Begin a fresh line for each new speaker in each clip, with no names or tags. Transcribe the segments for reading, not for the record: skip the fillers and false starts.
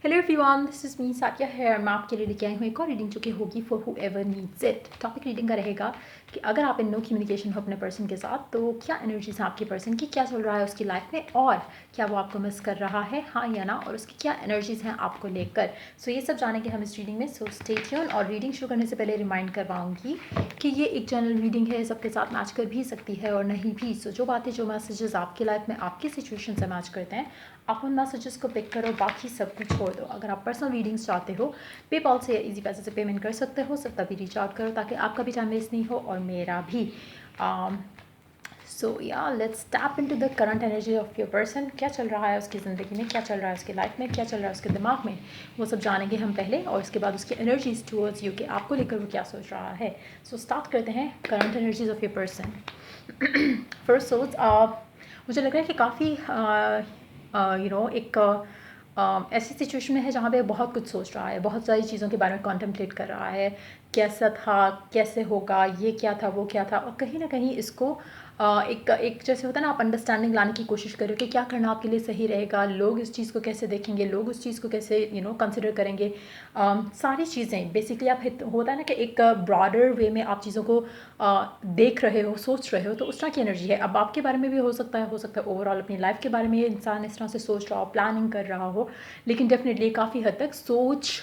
Hello everyone, this is me Saikia है। मैं आपके लिए लेके आई हूँ एक और रीडिंग जो कि होगी for who ever needs it. Topic reading का रहेगा कि अगर आप इन नो कम्युनिकेशन हो अपने पर्सन के साथ तो क्या एनर्जीज हैं आपके पर्सन की, क्या चल रहा है उसकी लाइफ में और क्या वो आपको मिस कर रहा है, हाँ या ना, और उसकी क्या एनर्जीज हैं आपको लेकर। सो ये सब जानेंगे हम इस रीडिंग में। So stay tuned. और रीडिंग शुरू करने से पहले रिमाइंड करवाऊंगी कि ये एक जनरल रीडिंग है, सबके साथ मैच कर भी सकती है और नहीं भी। सो जो बातें, जो मैसेजेस आपकी लाइफ में आपकी सिचुएशन से मैच करते हैं, आप उन मैसेजेस को पिक करो, बाकी सब कुछ छोड़ दो। अगर आप पर्सनल रीडिंग्स चाहते हो, पेपॉल से या इजी पैसे से पेमेंट कर सकते हो। सिर्फ तभी रीच आउट करो ताकि आपका भी टाइम वेस्ट नहीं हो और मेरा भी। सो या let's tap into the current energy of your person. क्या चल रहा है उसकी ज़िंदगी में, क्या चल रहा है उसकी लाइफ में, क्या चल रहा है उसके दिमाग में, वो सब जानेंगे हम पहले, और उसके बाद उसकी एनर्जीज टूवर्ड्स यू, कि आपको लेकर वो क्या सोच रहा है। सो स्टार्ट करते हैं current energies of your person. First सोच, मुझे लग रहा है कि काफ़ी एक ऐसी सिचुएशन में है जहाँ पे बहुत कुछ सोच रहा है, बहुत सारी चीज़ों के बारे में कॉन्टेम्पलेट कर रहा है। कैसा था, कैसे होगा, ये क्या था, वो क्या था, और कहीं ना कहीं इसको एक एक जैसे होता है ना, आप अंडरस्टैंडिंग लाने की कोशिश करो कि क्या करना आपके लिए सही रहेगा, लोग इस चीज़ को कैसे देखेंगे, लोग उस चीज़ को कैसे कंसिडर करेंगे। सारी चीज़ें बेसिकली आप होता है ना कि एक ब्रॉडर वे में आप चीज़ों को देख रहे हो, सोच रहे हो, तो उस तरह की एनर्जी है। अब आपके बारे में भी हो सकता है ओवरऑल अपनी लाइफ के बारे में ये इंसान इस तरह से सोच रहा हो, प्लानिंग कर रहा हो, लेकिन डेफिनेटली काफ़ी हद तक सोच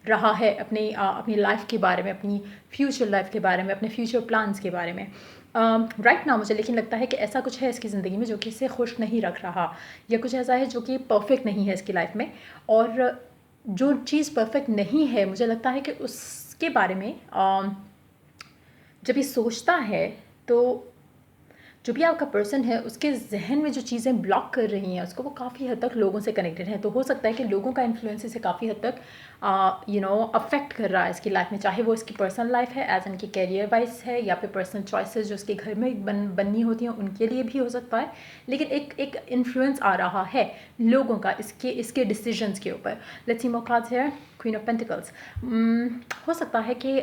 रहा है अपनी लाइफ के बारे में, अपनी फ्यूचर लाइफ के बारे में, अपने फ्यूचर प्लान्स के बारे में। राइट नाउ मुझे लेकिन लगता है कि ऐसा कुछ है इसकी ज़िंदगी में जो कि इसे खुश नहीं रख रहा, या कुछ ऐसा है जो कि परफेक्ट नहीं है इसकी लाइफ में। और जो चीज़ परफेक्ट नहीं है, मुझे लगता है कि उसके बारे में जब ये सोचता है तो जो भी आपका पर्सन है उसके जहन में जो चीज़ें ब्लॉक कर रही हैं उसको, वो काफ़ी हद तक लोगों से कनेक्टेड है। तो हो सकता है कि लोगों का इन्फ्लुएंस इसे काफ़ी हद तक अफेक्ट कर रहा है इसकी लाइफ में, चाहे वो इसकी पर्सनल लाइफ है, एज इनकी कैरियर वाइज है, या फिर पर्सनल चॉइसेस जो उसके घर में बननी होती हैं उनके लिए भी हो सकता है। लेकिन एक इन्फ्लुएंस आ रहा है लोगों का इसके डिसीजंस के ऊपर। Let's see more cards here. Queen of pentacles. हो सकता है कि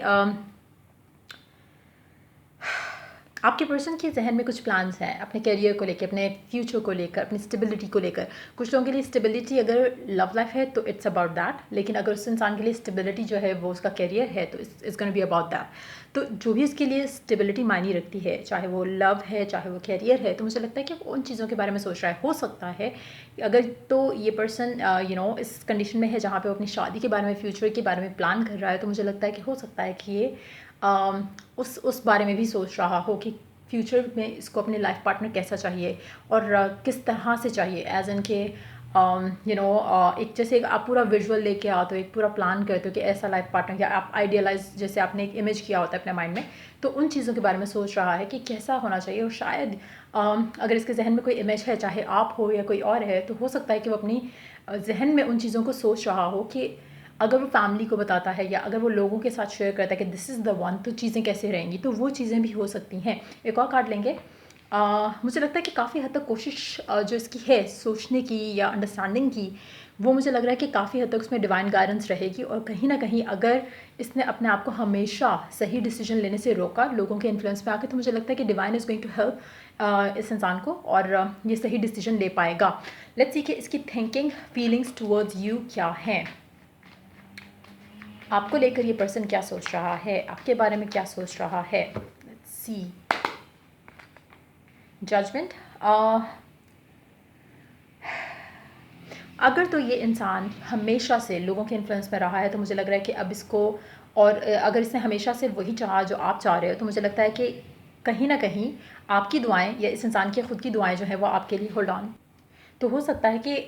आपके पर्सन के जहन में कुछ प्लान्स हैं अपने करियर को लेकर, अपने फ्यूचर को लेकर, अपनी स्टेबिलिटी को लेकर। कुछ लोगों के लिए स्टेबिलिटी अगर लव लाइफ है तो इट्स अबाउट दैट, लेकिन अगर उस इंसान के लिए स्टेबिलिटी जो है वो उसका करियर है तो it's gonna be about that. तो जो भी उसके लिए स्टेबिलिटी मायने रखती है, चाहे वो लव है, चाहे वो करियर है, तो मुझे लगता है कि वो उन चीज़ों के बारे में सोच रहा है। हो सकता है अगर तो ये पर्सन इस कंडीशन में है जहाँ पे वो अपनी शादी के बारे में, फ्यूचर के बारे में प्लान कर रहा है, तो मुझे लगता है कि हो सकता है कि ये उस बारे में भी सोच रहा हो कि फ्यूचर में इसको अपने लाइफ पार्टनर कैसा चाहिए और किस तरह से चाहिए। एज इन के एक जैसे आप पूरा विजुअल लेके आते हो, एक पूरा प्लान करते हो कि ऐसा लाइफ पार्टनर, या आप आइडियलाइज जैसे आपने एक इमेज किया होता है अपने माइंड में, तो उन चीज़ों के बारे में सोच रहा है कि कैसा होना चाहिए। और शायद अगर इसके जहन में कोई इमेज है, चाहे आप हो या कोई और है, तो हो सकता है कि वो अपनी जहन में उन चीज़ों को सोच रहा हो कि अगर वो फैमिली को बताता है या अगर वो लोगों के साथ शेयर करता है कि दिस इज़ द वन, तो चीज़ें कैसे रहेंगी, तो वो चीज़ें भी हो सकती हैं। एक और कार्ड लेंगे। मुझे लगता है कि काफ़ी हद तक कोशिश जो इसकी है सोचने की या अंडरस्टैंडिंग की, वो मुझे लग रहा है कि काफ़ी हद तक उसमें डिवाइन गाइडेंस रहेगी। और कहीं ना कहीं अगर इसने अपने आप को हमेशा सही डिसीजन लेने से रोका लोगों के इन्फ्लुएंस में आके, तो मुझे लगता है कि divine is going to help इस इंसान को और ये सही डिसीजन ले पाएगा। लेट्स सी कि इसकी थिंकिंग, फीलिंग्स टूवर्ड्स यू क्या हैं, आपको लेकर ये पर्सन क्या सोच रहा है, आपके बारे में क्या सोच रहा है। Let's see. जजमेंट। अगर तो ये इंसान हमेशा से लोगों के इन्फ्लुएंस में रहा है, तो मुझे लग रहा है कि अब इसको, और अगर इसने हमेशा से वही चाहा जो आप चाह रहे हो, तो मुझे लगता है कि कहीं ना कहीं आपकी दुआएं या इस इंसान की खुद की दुआएं जो है वो आपके लिए होल्ड ऑन। तो हो सकता है कि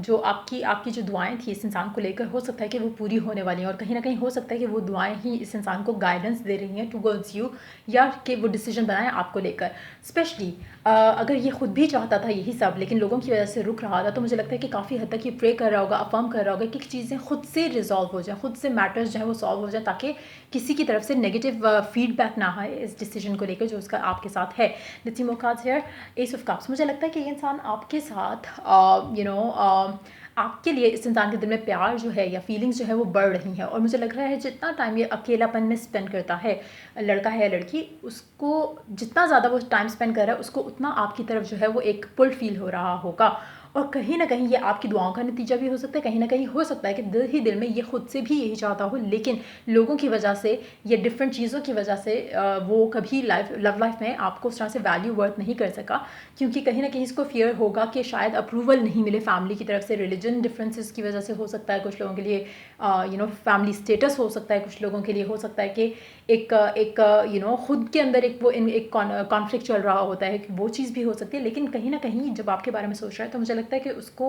जो आपकी आपकी जो दुआएं थी इस इंसान को लेकर, हो सकता है कि वो पूरी होने वाली हैं, और कहीं ना कहीं हो सकता है कि वो दुआएं ही इस इंसान को गाइडेंस दे रही हैं टुवर्ड्स यू, या कि वो डिसीजन बनाएं आपको लेकर। स्पेशली अगर ये खुद भी चाहता था यही सब, लेकिन लोगों की वजह से रुक रहा था, तो मुझे लगता है कि काफ़ी हद तक ये प्रे कर रहा होगा, अफर्म कर रहा होगा कि चीज़ें खुद से रिजॉल्व हो जाएँ, खुद से मैटर्स जो है वो सॉल्व हो जाए, ताकि किसी की तरफ से नेगेटिव फीडबैक ना आए इस डिसीजन को लेकर जो उसका आपके साथ है। Let's see more cards here. S of cups. मुझे लगता है कि ये इंसान आपके साथ आपके लिए, इस इंसान के दिल में प्यार जो है या फीलिंग्स जो है वो बढ़ रही हैं। और मुझे लग रहा है जितना टाइम ये अकेलापन में स्पेंड करता है, लड़का है या लड़की, उसको जितना ज़्यादा वो टाइम स्पेंड कर रहा है, उसको उतना आपकी तरफ जो है वो एक पुल फील हो रहा होगा। और कहीं ना कहीं ये आपकी दुआओं का नतीजा भी हो सकता है, कहीं ना कहीं हो सकता है कि दिल ही दिल में ये खुद से भी यही चाहता हो, लेकिन लोगों की वजह से या डिफरेंट चीज़ों की वजह से वो कभी लव लाइफ में आपको उस तरह से वैल्यू वर्थ नहीं कर सका, क्योंकि कहीं ना कहीं इसको फियर होगा कि शायद अप्रूवल नहीं मिले फैमिली की तरफ से, रिलीजन डिफरेंसेस की वजह से हो सकता है कुछ लोगों के लिए, फैमिली स्टेटस हो सकता है कुछ लोगों के लिए, हो सकता है कि एक खुद के अंदर एक कॉन्फ्लिक्ट चल रहा होता है कि वो चीज़ भी हो सकती है। लेकिन कहीं ना कहीं जब आपके बारे में सोच रहा है तो मुझे लगता है कि उसको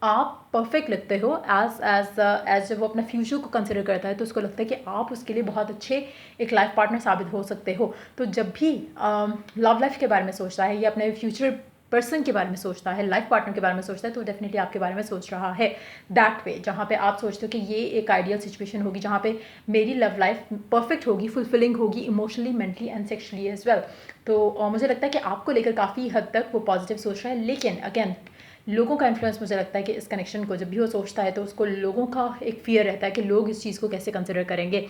आप परफेक्ट लगते हो एज जब वो अपना फ्यूचर को कंसिडर करता है तो उसको लगता है कि आप उसके लिए बहुत अच्छे एक लाइफ पार्टनर साबित हो सकते हो। तो जब भी लव लाइफ के बारे में सोचता है या अपने फ्यूचर पर्सन के बारे में सोचता है, लाइफ पार्टनर के बारे में सोचता है, तो डेफिनेटली आपके बारे में सोच रहा है दैट वे, जहाँ पे आप सोचते हो कि ये एक आइडियल सिचुएशन होगी जहाँ पे मेरी लव लाइफ परफेक्ट होगी, फुलफिलिंग होगी emotionally, mentally and sexually as well. तो मुझे लगता है कि आपको लेकर काफ़ी हद तक वो पॉजिटिव सोच रहा है। लेकिन अगेन लोगों का इन्फ्लुएंस मुझे लगता है कि इस कनेक्शन को जब भी वो सोचता है तो उसको लोगों का एक फियर रहता है कि लोग इस चीज़ को कैसे कंसिडर करेंगे।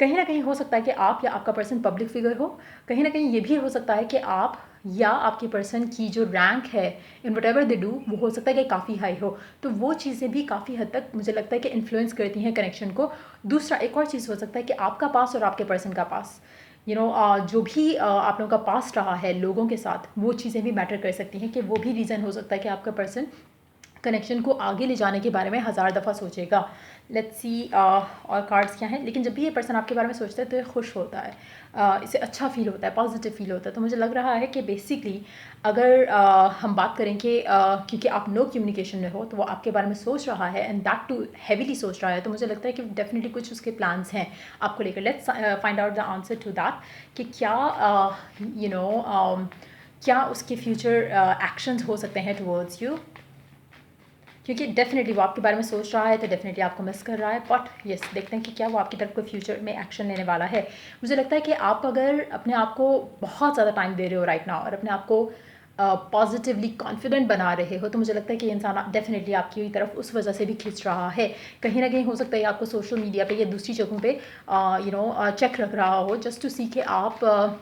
कहीं ना कहीं हो सकता है कि आप या आपका पर्सन पब्लिक फिगर हो, कहीं ना कहीं ये भी हो सकता है कि आप या आपके पर्सन की जो रैंक है in what ever they do वो हो सकता है कि काफ़ी हाई हो। तो वो चीज़ें भी काफ़ी हद तक मुझे लगता है कि इन्फ्लुएंस करती हैं कनेक्शन को। दूसरा एक और चीज़ हो सकता है कि आपका पास और आपके पर्सन का पास, जो भी आप लोगों का पास्ट रहा है लोगों के साथ, वो चीज़ें भी मैटर कर सकती हैं कि वो भी रीज़न हो सकता है कि आपका पर्सन कनेक्शन को आगे ले जाने के बारे में हज़ार दफ़ा सोचेगा। लेट्स सी और कार्ड्स क्या हैं। लेकिन जब भी ये पर्सन आपके बारे में सोचता है तो ये खुश होता है, इसे अच्छा फील होता है, पॉजिटिव फील होता है। तो मुझे लग रहा है कि बेसिकली अगर हम बात करें कि क्योंकि आप नो कम्युनिकेशन में हो तो वो आपके बारे में सोच रहा है एंड दैट टू हैवीली सोच रहा है, तो मुझे लगता है कि डेफिनेटली कुछ उसके प्लान्स हैं आपको लेकर। Let's find out the answer to that कि क्या क्या उसके फ्यूचर एक्शंस हो सकते हैं टुवर्ड्स यू, क्योंकि डेफिनेटली वो आपके बारे में सोच रहा है तो डेफिनेटली आपको मिस कर रहा है। बट यस, देखते हैं कि क्या वो आपकी तरफ कोई फ्यूचर में एक्शन लेने वाला है। मुझे लगता है कि आप अगर अपने आप को बहुत ज़्यादा टाइम दे रहे हो राइट नाउ और अपने आप को पॉजिटिवली कॉन्फिडेंट बना रहे हो, तो मुझे लगता है कि इंसान डेफिनेटली आपकी तरफ उस वजह से भी खिंच रहा है। कहीं ना कहीं हो सकता है आपको सोशल मीडिया पे या दूसरी जगहों पे चेक रख रहा हो जस्ट टू सी के आप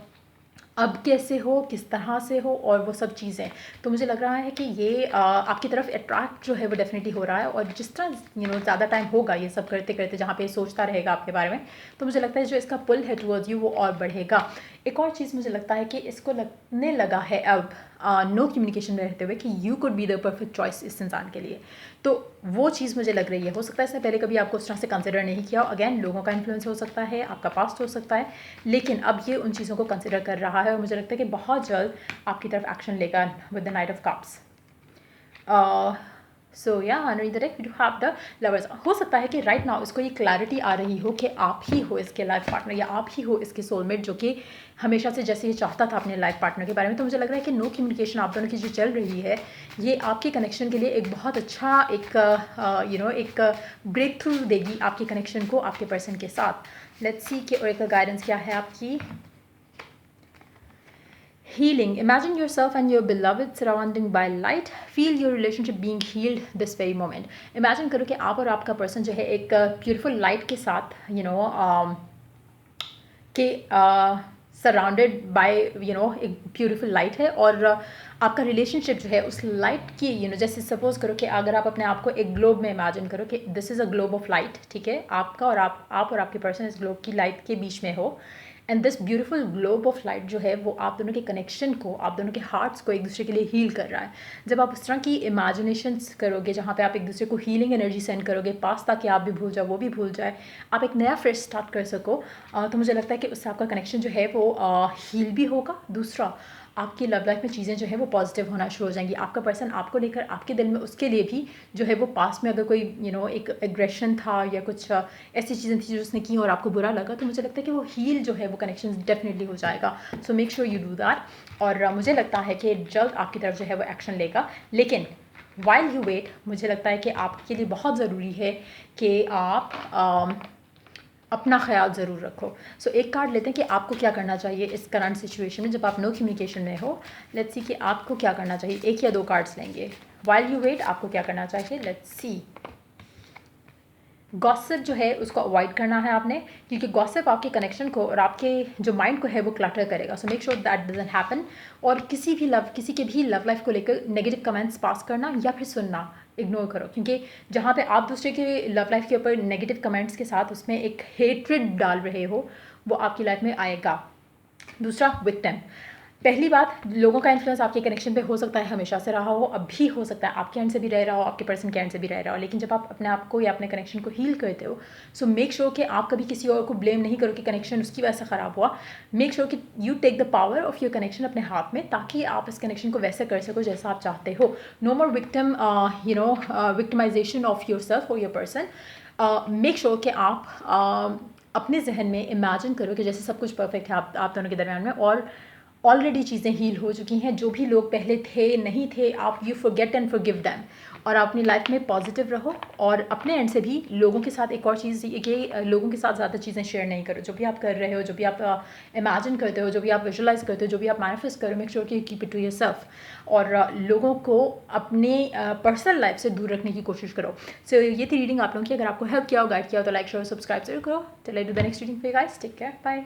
अब कैसे हो, किस तरह से हो और वो सब चीज़ें। तो मुझे लग रहा है कि ये आपकी तरफ अट्रैक्ट जो है वो डेफिनेटली हो रहा है, और जिस तरह ज़्यादा टाइम होगा ये सब करते करते जहाँ पे सोचता रहेगा आपके बारे में, तो मुझे लगता है जो इसका पुल है टुवर्ड्स यू वो और बढ़ेगा। एक और चीज़ मुझे लगता है कि इसको लगने लगा है अब नो कम्युनिकेशन में रहते हुए कि you could be the perfect choice इस इंसान के लिए। तो वो चीज़ मुझे लग रही है, हो सकता है इससे पहले कभी आपको उस तरह से कंसिडर नहीं किया। अगेन लोगों का इन्फ्लुएंस हो सकता है, आपका पास्ट हो सकता है, लेकिन अब ये उन चीज़ों को कंसिडर कर रहा है और मुझे लगता है कि बहुत जल्द आपकी तरफ एक्शन लेगा with the knight of cups. So या under the deck we do have the lovers. हो सकता है कि राइट नाउ इसको ये क्लैरिटी आ रही हो कि आप ही हो इसके लाइफ पार्टनर या आप ही हो इसके सोलमेट, जो कि हमेशा से जैसे ये चाहता था अपने लाइफ पार्टनर के बारे में। तो मुझे लग रहा है कि नो कम्युनिकेशन आप दोनों की जो चल रही है ये आपके कनेक्शन के लिए एक बहुत अच्छा एक ब्रेक थ्रू देगी आपके कनेक्शन को आपके पर्सन के साथ। लेट्स सी कि ओरेकल गाइडेंस क्या है आपकी। Healing. Imagine yourself and your beloved surrounding by light. Feel your relationship being healed this very moment. Imagine करो कि आप और आपका पर्सन जो है एक ब्यूटीफुल लाइट के साथ के सराउंडेड बाय एक ब्यूटीफुल लाइट है, और आपका रिलेशनशिप जो है उस लाइट की जैसे सपोज करो कि अगर आप अपने आप को एक ग्लोब में इमेजिन करो कि this is a globe of light, ठीक है, आपका और आप और आपके पर्सन इस ग्लोब की लाइट के बीच में हो, and this beautiful globe of light जो है वो आप दोनों के कनेक्शन को, आप दोनों के हार्ट्स को एक दूसरे के लिए हील कर रहा है। जब आप उस तरह की इमेजिनेशंस करोगे जहाँ पे आप एक दूसरे को हीलिंग एनर्जी सेंड करोगे, पास ताकि आप भी भूल जाओ वो भी भूल जाए, आप एक नया फ्रेश स्टार्ट कर सको, तो मुझे लगता है कि उससे आपका कनेक्शन जो है वो हील भी होगा। दूसरा, आपकी लव लाइफ में चीज़ें जो है वो पॉजिटिव होना शुरू हो जाएंगी। आपका पर्सन आपको लेकर आपके दिल में उसके लिए भी जो है वो पास्ट में अगर कोई एक एग्रेशन था या कुछ ऐसी चीज़ें थी जो उसने की और आपको बुरा लगा, तो मुझे लगता है कि वो हील जो है वो कनेक्शन डेफिनेटली हो जाएगा। So make sure you do that, और मुझे लगता है कि जल्द आपकी तरफ जो है वो एक्शन लेगा। लेकिन वाइल यू वेट, मुझे लगता है कि आपके लिए बहुत ज़रूरी है कि आप अपना ख्याल ज़रूर रखो। सो एक कार्ड लेते हैं कि आपको क्या करना चाहिए इस करंट सिचुएशन में जब आप नो कम्युनिकेशन में हो। लेट्स सी कि आपको क्या करना चाहिए। एक या दो कार्ड्स लेंगे। वाइल यू वेट आपको क्या करना चाहिए। Let's see. गॉसिप जो है उसको अवॉइड करना है आपने, क्योंकि गॉसिप आपके कनेक्शन को और आपके जो माइंड को है वो क्लटर करेगा। So make sure that doesn't happen. और किसी के भी लव लाइफ को लेकर नेगेटिव कमेंट्स पास करना या फिर सुनना इग्नोर करो, क्योंकि जहाँ पे आप दूसरे के लव लाइफ के ऊपर नेगेटिव कमेंट्स के साथ उसमें एक हेट्रेड डाल रहे हो, वो आपकी लाइफ में आएगा। दूसरा, विक्टिम। पहली बात, लोगों का इन्फ्लुएंस आपके कनेक्शन पे हो सकता है हमेशा से रहा हो, अब भी हो सकता है, आपके एंड से भी रह रहा हो, आपके पर्सन के एंड से भी रह रहा हो, लेकिन जब आप अपने आप को या अपने कनेक्शन को हील करते हो, सो मेक श्योर कि आप कभी किसी और को ब्लेम नहीं करो कि कनेक्शन उसकी वजह से ख़राब हुआ। मेक श्योर कि you take the power of your connection अपने हाथ में, ताकि आप इस कनेक्शन को वैसे कर सको जैसा आप चाहते हो। No more victim, victimization of your self और योर पर्सन। मेक श्योर कि आप अपने जहन में इमेजिन करो कि जैसे सब कुछ परफेक्ट है आप दोनों के दरमियान में, और ऑलरेडी चीज़ें हील हो चुकी हैं। जो भी लोग पहले थे नहीं थे, आप you forget and forgive them, और आप अपनी लाइफ में पॉजिटिव रहो। और अपने एंड से भी लोगों के साथ एक और चीज़ ये कि लोगों के साथ ज़्यादा चीज़ें शेयर नहीं करो। जो भी आप कर रहे हो, जो भी आप इमेजिन करते हो, जो भी आप विजुअलाइज करते हो, जो भी आप मैनिफेस्ट करो, मेक श्योर कि कीप इट टू योरसेल्फ, और लोगों को अपने पर्सनल लाइफ से दूर रखने की कोशिश करो। सो ये थी रीडिंग आप लोगों की। अगर आपको हेल्प किया हो, गाइड किया हो, तो लाइक शेयर सब्सक्राइब जरूर करो। चलिए do the next reading for you guys. Take care, bye.